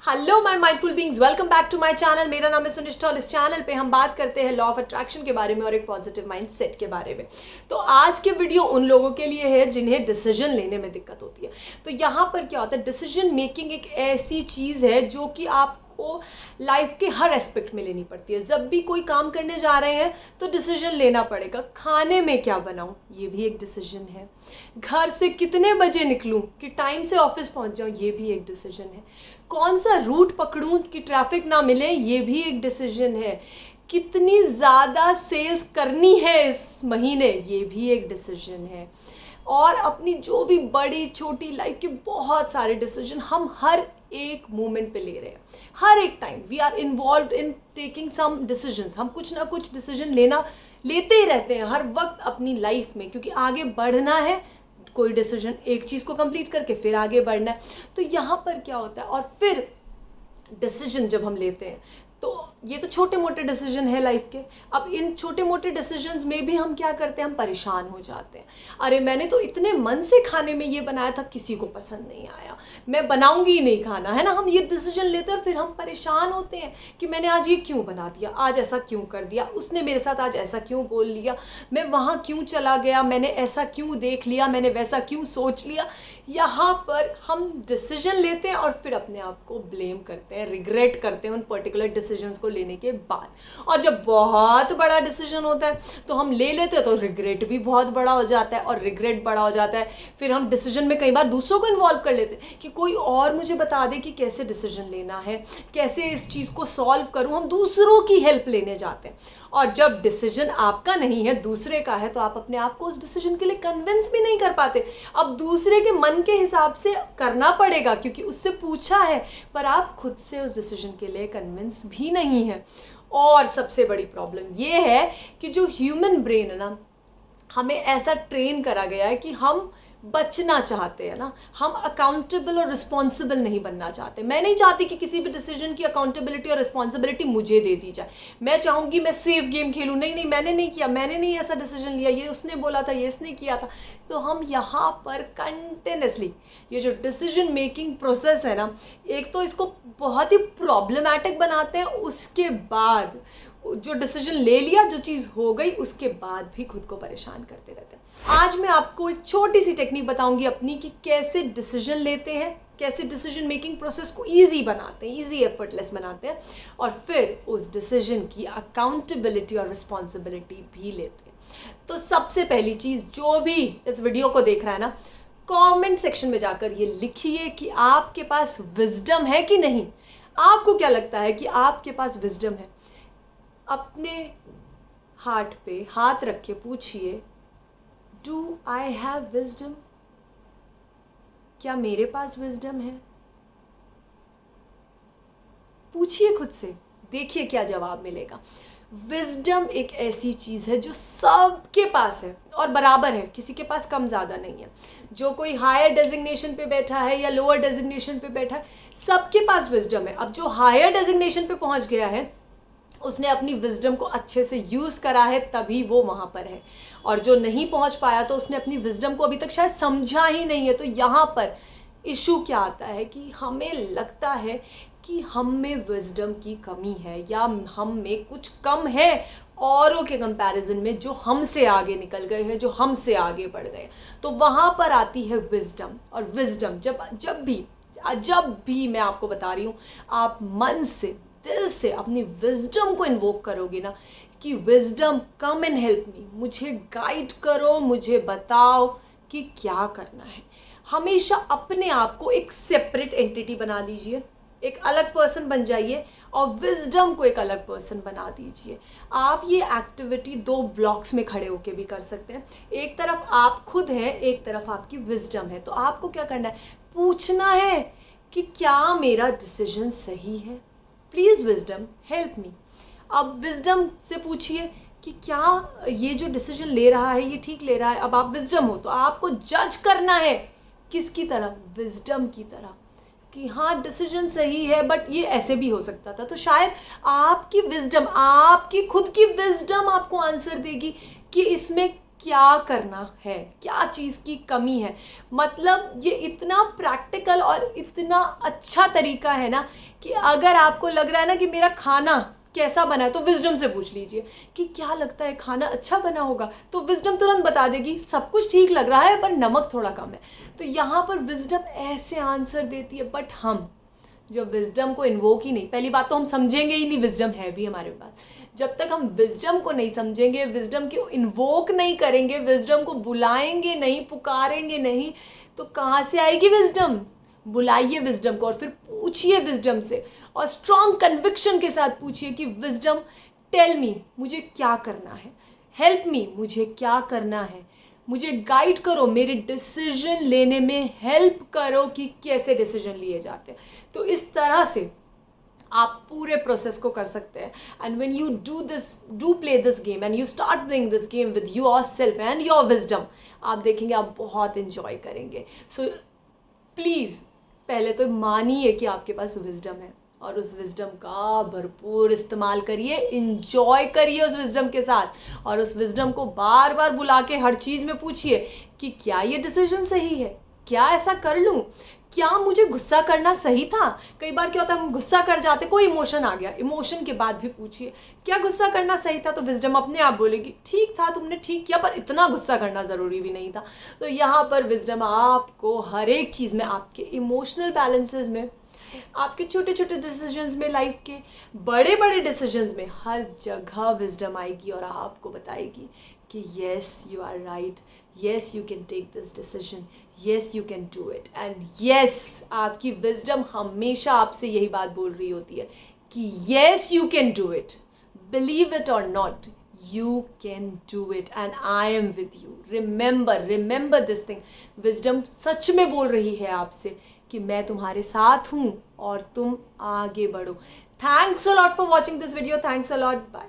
Hello my mindful beings, welcome back to my channel. मेरा नाम है सुनिष्ठा और इस चैनल पे हम बात करते हैं लॉ ऑफ अट्रैक्शन के बारे में और एक पॉजिटिव माइंडसेट के बारे में। तो आज के वीडियो उन लोगों के लिए है जिन्हें डिसीजन लेने में दिक्कत होती है। तो यहाँ पर क्या होता है, डिसीजन मेकिंग एक ऐसी चीज़ है जो कि आपको लाइफ के हर एस्पेक्ट में लेनी पड़ती है। जब भी कोई काम करने जा रहे हैं तो डिसीजन लेना पड़ेगा। खाने में क्या बनाऊं, ये भी एक डिसीजन है। घर से कितने बजे निकलूं कि टाइम से ऑफिस पहुंच जाऊं, ये भी एक डिसीजन है। कौन सा रूट पकड़ूं कि ट्रैफिक ना मिले, ये भी एक डिसीजन है। कितनी ज़्यादा सेल्स करनी है इस महीने, ये भी एक डिसीजन है। और अपनी जो भी बड़ी छोटी लाइफ के बहुत सारे डिसीजन हम हर एक मोमेंट पे ले रहे हैं। हर एक time we are involve in taking some decisions. हम कुछ ना कुछ डिसीजन लेते ही रहते हैं हर वक्त अपनी लाइफ में, क्योंकि आगे बढ़ना है। कोई डिसीजन, एक चीज़ को कंप्लीट करके फिर आगे बढ़ना है। तो यहाँ पर क्या होता है, और फिर डिसीजन जब हम लेते हैं तो ये तो छोटे मोटे डिसीजन है लाइफ के। अब इन छोटे मोटे डिसीजंस में भी हम क्या करते हैं, हम परेशान हो जाते हैं। अरे मैंने तो इतने मन से खाने में ये बनाया था, किसी को पसंद नहीं आया, मैं बनाऊंगी ही नहीं खाना, है ना। हम ये डिसीजन लेते हैं और फिर हम परेशान होते हैं कि मैंने आज ये क्यों बना दिया, आज ऐसा क्यों कर दिया, उसने मेरे साथ आज ऐसा क्यों बोल लिया, मैं वहाँ क्यों चला गया, मैंने ऐसा क्यों देख लिया, मैंने वैसा क्यों सोच लिया। यहाँ पर हम डिसीजन लेते हैं और फिर अपने आप को ब्लेम करते हैं, रिग्रेट करते हैं उन पर्टिकुलर डिसीजंस को लेने के बाद। और जब बहुत बड़ा डिसीजन होता है तो हम ले लेते हैं तो रिग्रेट भी बहुत बड़ा हो जाता है, और रिग्रेट बड़ा हो जाता है फिर हम डिसीजन में कई बार दूसरों को इन्वॉल्व कर लेते हैं कि कोई और मुझे बता दे कि कैसे डिसीजन लेना है, कैसे इस चीज़ को सॉल्व करूं। हम दूसरों की हेल्प लेने जाते हैं, और जब डिसीजन आपका नहीं है, दूसरे का है, तो आप अपने आप को उस डिसीजन के लिए कन्विंस भी नहीं कर पाते। अब दूसरे के मन के हिसाब से करना पड़ेगा क्योंकि उससे पूछा है, पर आप खुद से उस डिसीजन के लिए कन्विंस भी नहीं है। और सबसे बड़ी प्रॉब्लम ये है कि जो ह्यूमन ब्रेन है ना, हमें ऐसा ट्रेन करा गया है कि हम बचना चाहते हैं ना, हम अकाउंटेबल और रिस्पॉन्सिबल नहीं बनना चाहते। मैं नहीं चाहती कि किसी भी डिसीजन की अकाउंटेबिलिटी और रिस्पॉन्सिबिलिटी मुझे दे दी जाए। मैं चाहूँगी मैं सेफ गेम खेलूँ, नहीं नहीं मैंने नहीं किया, मैंने नहीं ऐसा डिसीजन लिया, ये उसने बोला था, ये इसने किया था। तो हम यहाँ पर कंटिन्यूसली ये जो डिसीजन मेकिंग प्रोसेस है ना, एक तो इसको बहुत ही प्रॉब्लमैटिक बनाते हैं, उसके बाद जो डिसीजन ले लिया, जो चीज़ हो गई, उसके बाद भी खुद को परेशान करते रहते हैं। आज मैं आपको एक छोटी सी टेक्निक बताऊंगी अपनी कि कैसे डिसीजन लेते हैं, कैसे डिसीजन मेकिंग प्रोसेस को इजी बनाते हैं, इजी एफर्टलेस बनाते हैं, और फिर उस डिसीजन की अकाउंटेबिलिटी और रिस्पॉन्सिबिलिटी भी लेते हैं। तो सबसे पहली चीज़, जो भी इस वीडियो को देख रहा है ना, कमेंट सेक्शन में जाकर ये लिखिए कि आपके पास विजडम है कि नहीं। आपको क्या लगता है कि आपके पास विजडम है? अपने हार्ट पे हाथ रख के पूछिए, डू आई हैव विजडम? क्या मेरे पास विजडम है? पूछिए खुद से, देखिए क्या जवाब मिलेगा। विजडम एक ऐसी चीज़ है जो सबके पास है और बराबर है, किसी के पास कम ज़्यादा नहीं है। जो कोई हायर डेजिग्नेशन पे बैठा है या लोअर डेजिग्नेशन पे बैठा है, सबके पास विजडम है। अब जो हायर डेजिग्नेशन पे पहुंच गया है, उसने अपनी विजडम को अच्छे से यूज़ करा है, तभी वो वहाँ पर है। और जो नहीं पहुँच पाया तो उसने अपनी विजडम को अभी तक शायद समझा ही नहीं है। तो यहाँ पर इशू क्या आता है कि हमें लगता है कि हम में विजडम की कमी है, या हम में कुछ कम है औरों के कंपैरिजन में, जो हमसे आगे निकल गए हैं, जो हमसे आगे बढ़ गए। तो वहाँ पर आती है विजडम। और विजडम जब भी मैं आपको बता रही हूँ, आप मन से, दिल से अपनी विजडम को इन्वोक करोगे ना, कि wisdom come and help me, मुझे गाइड करो, मुझे बताओ कि क्या करना है। हमेशा अपने आप को एक सेपरेट एंटिटी बना दीजिए, एक अलग पर्सन बन जाइए, और विजडम को एक अलग पर्सन बना दीजिए। आप ये एक्टिविटी 2 ब्लॉक्स में खड़े होकर भी कर सकते हैं। एक तरफ आप खुद हैं, एक तरफ आपकी विजडम है। तो आपको क्या करना है, पूछना है कि क्या मेरा डिसीजन सही है, प्लीज़ विजडम हेल्प मी। अब विजडम से पूछिए कि क्या ये जो डिसीजन ले रहा है ये ठीक ले रहा है। अब आप विजडम हो तो आपको जज करना है, किसकी तरह, विजडम की तरह, कि हाँ डिसीजन सही है बट ये ऐसे भी हो सकता था। तो शायद आपकी विजडम, आपकी खुद की विजडम आपको आंसर देगी कि इसमें क्या करना है, क्या चीज़ की कमी है। मतलब ये इतना प्रैक्टिकल और इतना अच्छा तरीका है ना कि अगर आपको लग रहा है ना कि मेरा खाना कैसा बना है, तो विजडम से पूछ लीजिए कि क्या लगता है खाना अच्छा बना होगा, तो विजडम तुरंत बता देगी सब कुछ ठीक लग रहा है पर नमक थोड़ा कम है। तो यहाँ पर विजडम ऐसे आंसर देती है। बट हम जब विजडम को इन्वोक ही नहीं, पहली बात तो हम समझेंगे ही नहीं विजडम है भी हमारे पास। जब तक हम विजडम को नहीं समझेंगे, विजडम को इन्वोक नहीं करेंगे, विजडम को बुलाएंगे नहीं, पुकारेंगे नहीं, तो कहाँ से आएगी विजडम। बुलाइए विजडम को और फिर पूछिए विजडम से, और स्ट्रॉन्ग कन्विक्शन के साथ पूछिए कि विजडम टेल मी मुझे क्या करना है, हेल्प मी मुझे क्या करना है, मुझे गाइड करो, मेरे डिसीजन लेने में हेल्प करो कि कैसे डिसीजन लिए जाते हैं। तो इस तरह से आप पूरे प्रोसेस को कर सकते हैं। And when you do play this game and you start playing this game with your self and your wisdom, आप देखेंगे आप बहुत इंजॉय करेंगे। सो प्लीज़ पहले तो मानिए कि आपके पास विजडम है और उस विजडम का भरपूर इस्तेमाल करिए, इंजॉय करिए उस विजडम के साथ, और उस विजडम को बार बार बुला के हर चीज़ में पूछिए कि क्या ये डिसीजन सही है, क्या ऐसा कर लूँ, क्या मुझे गुस्सा करना सही था। कई बार क्या होता है हम गुस्सा कर जाते, कोई इमोशन आ गया, इमोशन के बाद भी पूछिए क्या गुस्सा करना सही था, तो विजडम अपने आप बोलेगी ठीक था, तुमने ठीक किया, पर इतना गुस्सा करना ज़रूरी भी नहीं था। तो यहाँ पर विजडम आपको हर एक चीज़ में, आपके इमोशनल बैलेंसेस में, आपके छोटे छोटे डिसीजंस में, लाइफ के बड़े बड़े डिसीजंस में, हर जगह विजडम आएगी और आपको बताएगी कि yes you are right, yes you can take this decision, yes you can do it. And yes, आपकी विजडम हमेशा आपसे यही बात बोल रही होती है कि yes you can do it, believe it और not, you can do it and I am with you. remember this thing. Wisdom सच में बोल रही है आपसे कि मैं तुम्हारे साथ हूँ और तुम आगे बढ़ो। Thanks a lot for watching this video. Thanks a lot. Bye.